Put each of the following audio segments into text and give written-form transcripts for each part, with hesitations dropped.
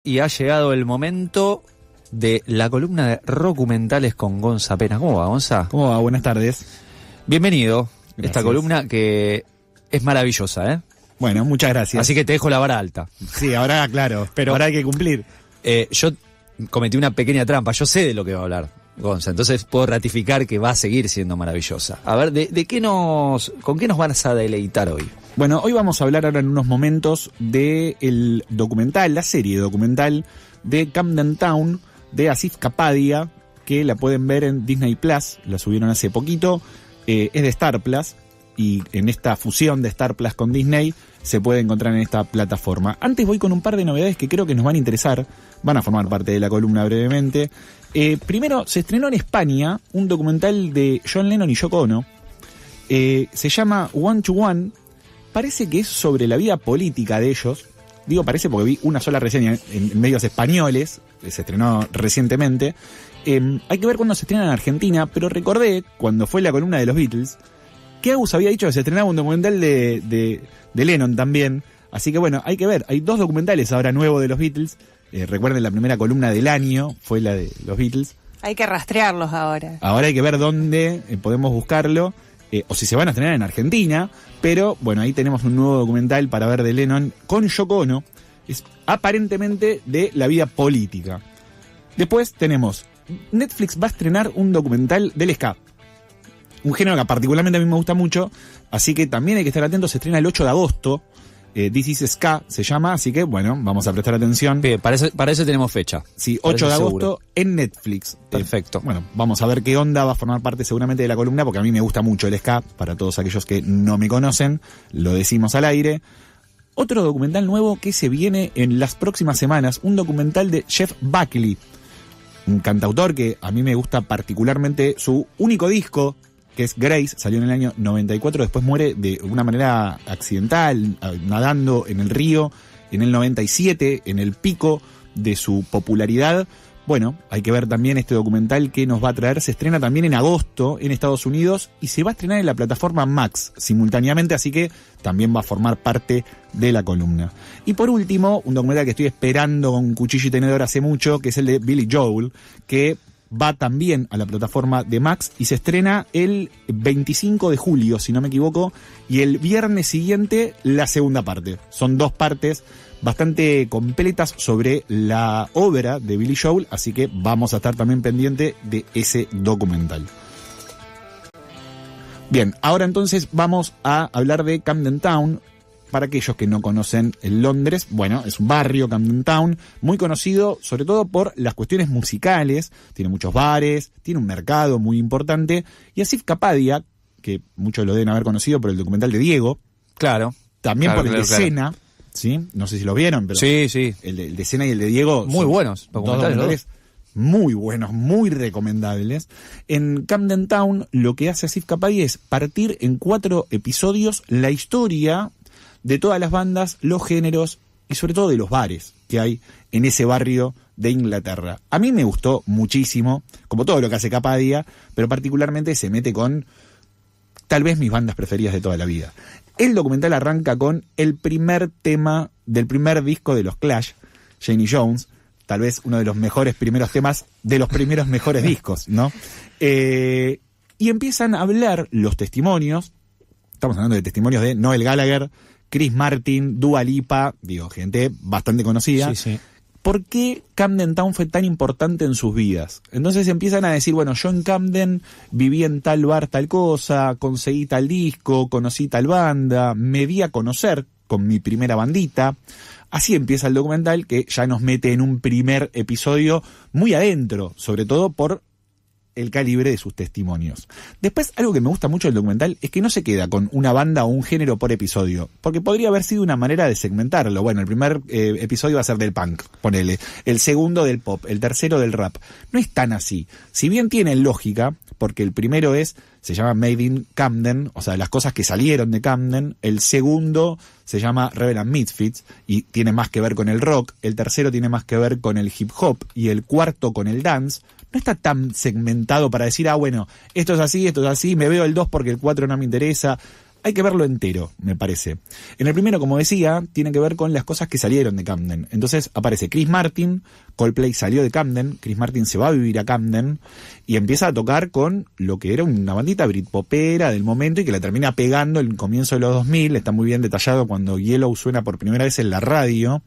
Y ha llegado el momento de la columna de documentales con Gonza Pena. ¿Cómo va, Gonza? ¿Cómo va? Buenas tardes. Bienvenido. Gracias. Esta columna que es maravillosa, ¿eh? Bueno, muchas gracias. Así que te dejo la vara alta. Sí, ahora, claro, pero ahora hay que cumplir. Yo cometí una pequeña trampa. Yo sé de lo que va a hablar Gonza, entonces puedo ratificar que va a seguir siendo maravillosa. A ver, ¿con qué nos vas a deleitar hoy? Bueno, hoy vamos a hablar ahora en unos momentos del documental, la serie documental de Camden Town de Asif Kapadia, que la pueden ver en Disney Plus, la subieron hace poquito, es de Star Plus, y en esta fusión de Star Plus con Disney se puede encontrar en esta plataforma. Antes voy con un par de novedades que creo que nos van a interesar, van a formar parte de la columna brevemente. Primero, se estrenó en España un documental de John Lennon y Yoko Ono, se llama One to One. Parece que es sobre la vida política de ellos. Digo parece porque vi una sola reseña en medios españoles, se estrenó recientemente. Hay que ver cuándo se estrena en Argentina, pero recordé, cuando fue la columna de los Beatles, que Agus había dicho que se estrenaba un documental de Lennon también. Así que bueno, hay que ver, hay dos documentales ahora nuevos de los Beatles. Recuerden, la primera columna del año fue la de los Beatles. Hay que rastrearlos ahora. Ahora hay que ver dónde podemos buscarlo. O si se van a estrenar en Argentina, pero bueno, ahí tenemos un nuevo documental para ver de Lennon con Yoko Ono, es aparentemente de la vida política. Después tenemos, Netflix va a estrenar un documental del ska, un género que particularmente a mí me gusta mucho, así que también hay que estar atentos, se estrena el 8 de agosto, This is Ska se llama, así que bueno, vamos a prestar atención. Bien, para eso tenemos fecha. Sí, 8 de agosto seguro. En Netflix. Perfecto. Bueno, vamos a ver qué onda, va a formar parte seguramente de la columna, porque a mí me gusta mucho el ska, para todos aquellos que no me conocen, lo decimos al aire. Otro documental nuevo que se viene en las próximas semanas, un documental de Jeff Buckley, un cantautor que a mí me gusta particularmente, su único disco, que es Grace, salió en el año 94, después muere de una manera accidental, nadando en el río, en el 97, en el pico de su popularidad. Bueno, hay que ver también este documental que nos va a traer, se estrena también en agosto en Estados Unidos y se va a estrenar en la plataforma Max simultáneamente, así que también va a formar parte de la columna. Y por último, un documental que estoy esperando con cuchillo y tenedor hace mucho, que es el de Billy Joel, que va también a la plataforma de Max y se estrena el 25 de julio, si no me equivoco, y el viernes siguiente la segunda parte. Son dos partes bastante completas sobre la obra de Billy Joel, así que vamos a estar también pendiente de ese documental. Bien, ahora entonces vamos a hablar de Camden Town. Para aquellos que no conocen el Londres, bueno, es un barrio, Camden Town, muy conocido sobre todo por las cuestiones musicales, tiene muchos bares, tiene un mercado muy importante, y Asif Kapadia, que muchos lo deben haber conocido por el documental de Diego, claro, también claro, por el de Cena, ¿sí? No sé si lo vieron, pero sí. El de Cena y el de Diego muy buenos documentales muy buenos, muy recomendables. En Camden Town lo que hace Asif Kapadia es partir en 4 episodios la historia de todas las bandas, los géneros y sobre todo de los bares que hay en ese barrio de Inglaterra. A mí me gustó muchísimo, como todo lo que hace Kapadia, pero particularmente se mete con tal vez mis bandas preferidas de toda la vida. El documental arranca con el primer tema del primer disco de los Clash, Janie Jones, tal vez uno de los mejores primeros temas de los primeros mejores discos, ¿no? Y empiezan a hablar los testimonios, estamos hablando de testimonios de Noel Gallagher, Chris Martin, Dua Lipa, digo, gente bastante conocida. Sí. ¿Por qué Camden Town fue tan importante en sus vidas? Entonces empiezan a decir, bueno, yo en Camden viví en tal bar tal cosa, conseguí tal disco, conocí tal banda, me di a conocer con mi primera bandita. Así empieza el documental, que ya nos mete en un primer episodio muy adentro, sobre todo por el calibre de sus testimonios. Después, algo que me gusta mucho del documental es que no se queda con una banda o un género por episodio, porque podría haber sido una manera de segmentarlo. Bueno, el primer episodio va a ser del punk, ponele, el segundo del pop, el tercero del rap. No es tan así. Si bien tiene lógica, porque el primero se llama Made in Camden, o sea, las cosas que salieron de Camden. El segundo se llama Rebel and Misfits y tiene más que ver con el rock. El tercero tiene más que ver con el hip hop y el cuarto con el dance. No está tan segmentado para decir, bueno, esto es así, me veo el 2 porque el 4 no me interesa. hay que verlo entero, me parece. En el primero, como decía, tiene que ver con las cosas que salieron de Camden. Entonces aparece Chris Martin, Coldplay salió de Camden, Chris Martin se va a vivir a Camden y empieza a tocar con lo que era una bandita britpopera del momento y que la termina pegando en el comienzo de los 2000. Está muy bien detallado cuando Yellow suena por primera vez en la radio.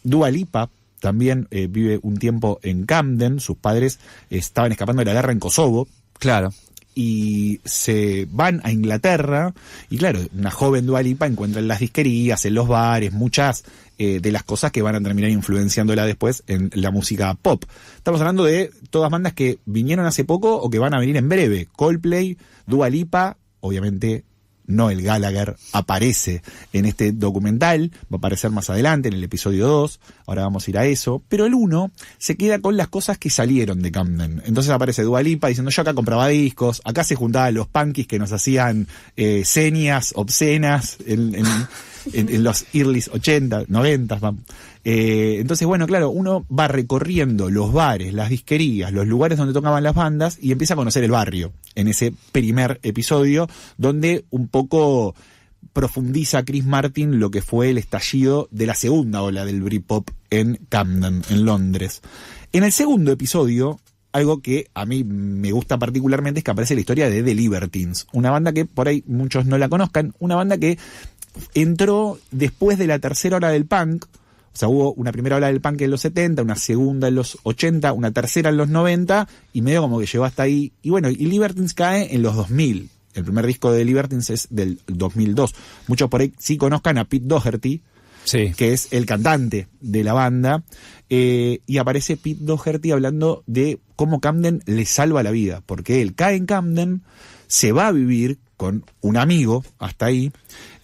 Dua Lipa también vive un tiempo en Camden. Sus padres estaban escapando de la guerra en Kosovo. Claro. Y se van a Inglaterra y claro, una joven Dua Lipa encuentra en las disquerías, en los bares, muchas de las cosas que van a terminar influenciándola después en la música pop. Estamos hablando de todas bandas que vinieron hace poco o que van a venir en breve. Coldplay, Dua Lipa, obviamente Noel Gallagher aparece en este documental, va a aparecer más adelante en el episodio 2, ahora vamos a ir a eso, pero el 1 se queda con las cosas que salieron de Camden. Entonces aparece Dua Lipa diciendo: yo acá compraba discos, acá se juntaban los punkis que nos hacían señas obscenas en los early 80, 90. Entonces, bueno, claro, uno va recorriendo los bares, las disquerías, los lugares donde tocaban las bandas y empieza a conocer el barrio en ese primer episodio, donde un poco profundiza Chris Martin lo que fue el estallido de la segunda ola del Britpop en Camden, en Londres. En el segundo episodio, algo que a mí me gusta particularmente es que aparece la historia de The Libertines, una banda que por ahí muchos no la conozcan, una banda que entró después de la tercera ola del punk. O sea, hubo una primera ola del punk en los 70, una segunda en los 80, una tercera en los 90, y medio como que llegó hasta ahí. Y bueno, y Libertines cae en los 2000. El primer disco de Libertines es del 2002. Muchos por ahí sí conozcan a Pete Doherty, Sí. que es el cantante de la banda, y aparece Pete Doherty hablando de cómo Camden le salva la vida, porque él cae en Camden, se va a vivir con un amigo hasta ahí.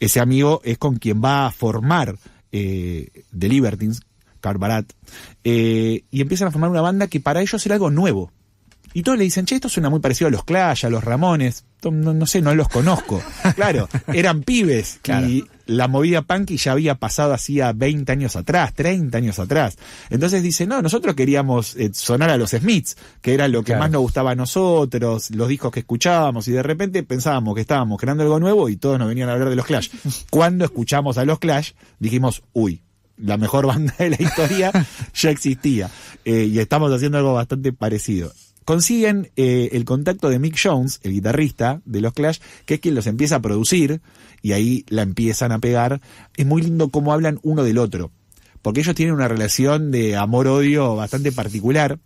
Ese amigo es con quien va a formar The Libertines, Carl Barat, y empiezan a formar una banda que para ellos era algo nuevo. Y todos le dicen: che, esto suena muy parecido a los Clash, a los Ramones. No sé, no los conozco. Claro, eran pibes. Claro. Y la movida punky ya había pasado hacía 20 años atrás, 30 años atrás. Entonces dicen: no, nosotros queríamos sonar a los Smiths, que era lo que más nos gustaba a nosotros, los discos que escuchábamos, y de repente pensábamos que estábamos creando algo nuevo y todos nos venían a hablar de los Clash. Cuando escuchamos a los Clash, dijimos: uy, la mejor banda de la historia ya existía. Y estamos haciendo algo bastante parecido. Consiguen el contacto de Mick Jones, el guitarrista de los Clash, que es quien los empieza a producir, y ahí la empiezan a pegar. Es muy lindo cómo hablan uno del otro, porque ellos tienen una relación de amor-odio bastante particular.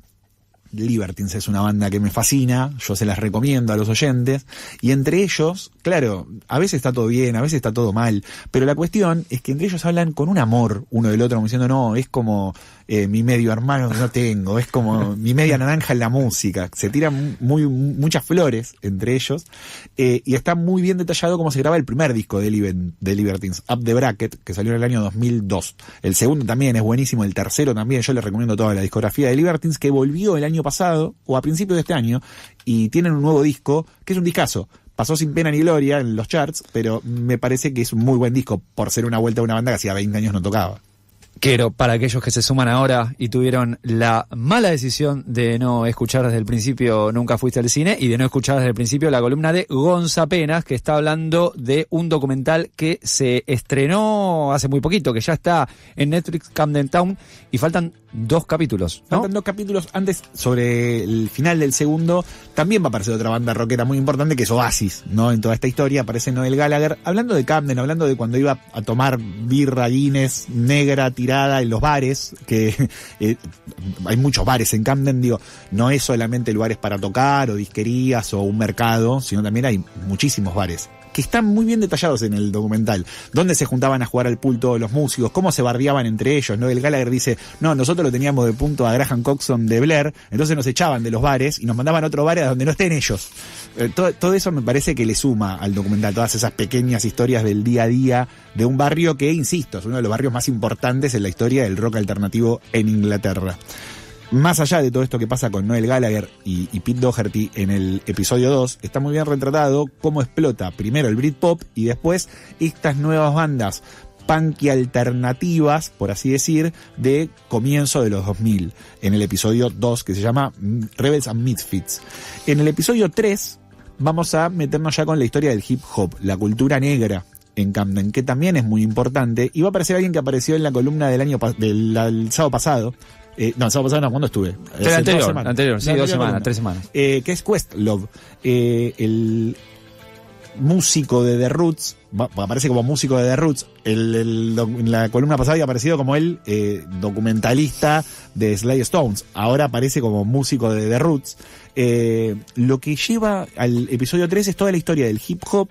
Libertines es una banda que me fascina, yo se las recomiendo a los oyentes, y entre ellos, claro, a veces está todo bien, a veces está todo mal, pero la cuestión es que entre ellos hablan con un amor uno del otro, como diciendo: no, es como mi medio hermano que no tengo, es como mi media naranja en la música. Se tiran muchas flores entre ellos, y está muy bien detallado cómo se graba el primer disco de Libertines, Up the Bracket, que salió en el año 2002. El segundo también es buenísimo, el tercero también. Yo les recomiendo toda la discografía de Libertines, que volvió el año pasado o a principios de este año, y tienen un nuevo disco que es un discazo. Pasó sin pena ni gloria en los charts, pero me parece que es un muy buen disco por ser una vuelta a una banda que hacía 20 años no tocaba. Quiero, para aquellos que se suman ahora y tuvieron la mala decisión de no escuchar desde el principio Nunca Fuiste al Cine, y de no escuchar desde el principio la columna de Gonza Penas, que está hablando de un documental que se estrenó hace muy poquito, que ya está en Netflix, Camden Town, y faltan 2 capítulos, ¿no? Faltan 2 capítulos. Antes, sobre el final del segundo, también va a aparecer otra banda rockera muy importante, que es Oasis, ¿no? En toda esta historia aparece Noel Gallagher, hablando de Camden, hablando de cuando iba a tomar birra Guinness negra tirada en los bares, que hay muchos bares en Camden, digo, no es solamente lugares para tocar o disquerías o un mercado, sino también hay muchísimos bares que están muy bien detallados en el documental, dónde se juntaban a jugar al pool todos los músicos, cómo se bardeaban entre ellos, ¿no? El Gallagher dice: no, nosotros lo teníamos de punto a Graham Coxon de Blair, entonces nos echaban de los bares y nos mandaban a otro bar a donde no estén ellos. Todo eso me parece que le suma al documental, todas esas pequeñas historias del día a día de un barrio que, insisto, es uno de los barrios más importantes en la historia del rock alternativo en Inglaterra. Más allá de todo esto que pasa con Noel Gallagher y Pete Doherty en el episodio 2, está muy bien retratado cómo explota primero el Britpop y después estas nuevas bandas punk y alternativas, por así decir, de comienzo de los 2000, en el episodio 2, que se llama Rebels and Misfits. En el episodio 3 vamos a meternos ya con la historia del hip hop, la cultura negra en Camden, que también es muy importante, y va a aparecer alguien que apareció en la columna del sábado pasado. El sábado pasado no, ¿cuándo estuve? El anterior, sí, 2 semanas, 3 semanas. Que es Questlove, el músico de The Roots, aparece como músico de The Roots, en la columna pasada había aparecido como el documentalista de Sly Stones, ahora aparece como músico de The Roots. Lo que lleva al episodio 3 es toda la historia del hip hop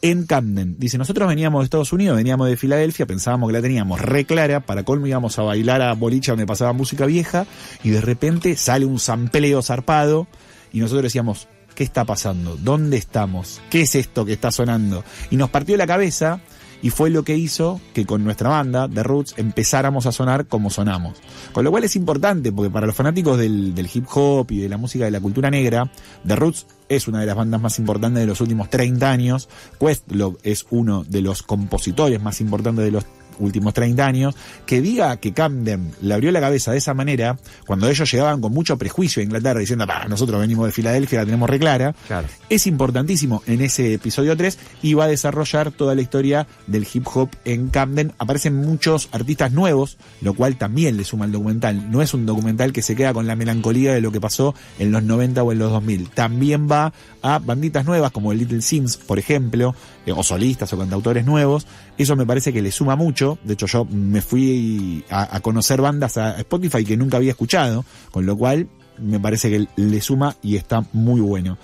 en Camden. Dice, nosotros veníamos de Estados Unidos, veníamos de Filadelfia, pensábamos que la teníamos re clara, para colmo íbamos a bailar a boliche donde pasaba música vieja, y de repente sale un sampleo zarpado, y nosotros decíamos, ¿qué está pasando? ¿Dónde estamos? ¿Qué es esto que está sonando? Y nos partió la cabeza, y fue lo que hizo que con nuestra banda, The Roots, empezáramos a sonar como sonamos. Con lo cual es importante, porque para los fanáticos del hip hop y de la música de la cultura negra, The Roots es una de las bandas más importantes de los últimos 30 años. Questlove es uno de los compositores más importantes de los últimos 30 años, que diga que Camden le abrió la cabeza de esa manera, cuando ellos llegaban con mucho prejuicio a Inglaterra diciendo, nosotros venimos de Filadelfia, la tenemos re clara, claro. Es importantísimo en ese episodio 3 y va a desarrollar toda la historia del hip hop en Camden. Aparecen muchos artistas nuevos, lo cual también le suma al documental. No es un documental que se queda con la melancolía de lo que pasó en los 90 o en los 2000. También va a banditas nuevas como el Little Sims, por ejemplo, o solistas o cantautores nuevos. Eso me parece que le suma mucho. De hecho, yo me fui a conocer bandas a Spotify que nunca había escuchado, con lo cual me parece que le suma y está muy bueno.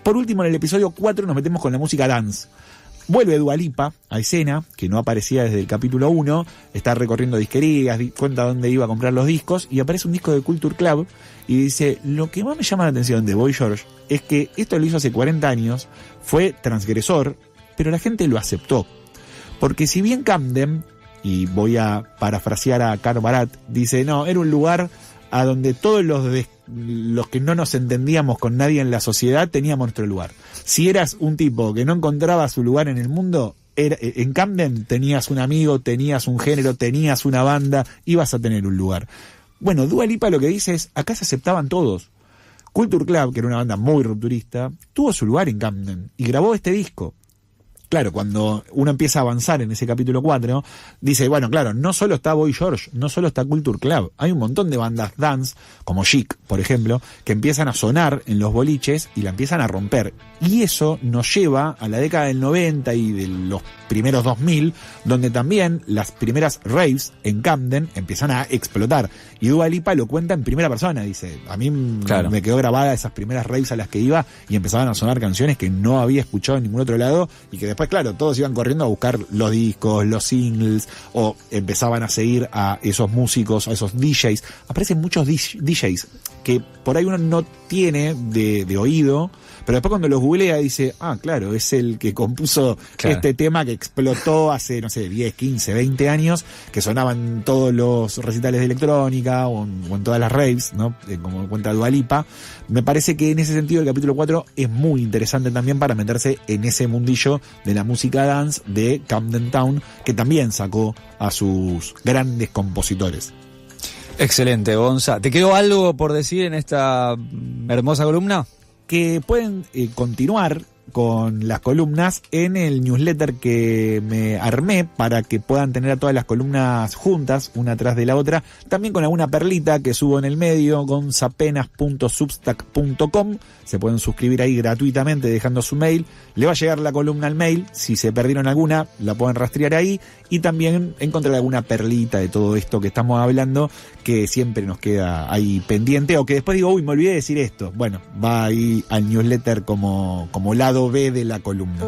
Por último, en el episodio 4 nos metemos con la música dance. Vuelve Dua Lipa a escena, que no aparecía desde el capítulo 1, está recorriendo disquerías, cuenta dónde iba a comprar los discos, y aparece un disco de Culture Club, y dice, lo que más me llama la atención de Boy George es que esto lo hizo hace 40 años, fue transgresor, pero la gente lo aceptó. Porque si bien Camden, y voy a parafrasear a Carl Barat, dice, no, era un lugar a donde todos los que no nos entendíamos con nadie en la sociedad teníamos nuestro lugar. Si eras un tipo que no encontraba su lugar en el mundo, en Camden tenías un amigo, tenías un género, tenías una banda, ibas a tener un lugar. Bueno, Dua Lipa lo que dice es, acá se aceptaban todos. Culture Club, que era una banda muy rupturista, tuvo su lugar en Camden y grabó este disco. Claro, cuando uno empieza a avanzar en ese capítulo 4, dice, bueno, claro, no solo está Boy George, no solo está Culture Club, hay un montón de bandas dance, como Chic, por ejemplo, que empiezan a sonar en los boliches y la empiezan a romper. Y eso nos lleva a la década del 90 y de los primeros 2000, donde también las primeras raves en Camden empiezan a explotar. Y Dua Lipa lo cuenta en primera persona, dice, a mí me quedó grabada esas primeras raves a las que iba y empezaban a sonar canciones que no había escuchado en ningún otro lado y que después, claro, todos iban corriendo a buscar los discos, los singles, o empezaban a seguir a esos músicos, a esos DJs. Aparecen muchos DJs que por ahí uno no tiene de oído, pero después cuando los googlea dice, claro, es el que compuso este tema que explotó hace, no sé, 10, 15, 20 años, que sonaban en todos los recitales de electrónica o en todas las raves, ¿no? Como cuenta Dua Lipa. Me parece que en ese sentido el capítulo 4 es muy interesante también para meterse en ese mundillo de la música dance de Camden Town, que también sacó a sus grandes compositores. Excelente, Gonza. ¿Te quedó algo por decir en esta hermosa columna? Que pueden continuar con las columnas en el newsletter que me armé para que puedan tener a todas las columnas juntas, una tras de la otra, también con alguna perlita que subo en el medio, gonzapenas.substack.com. Se pueden suscribir ahí gratuitamente dejando su mail, le va a llegar la columna al mail, si se perdieron alguna la pueden rastrear ahí, y también encontrar alguna perlita de todo esto que estamos hablando que siempre nos queda ahí pendiente, o que después digo, me olvidé de decir esto. Bueno, va ahí al newsletter como lado B de la columna.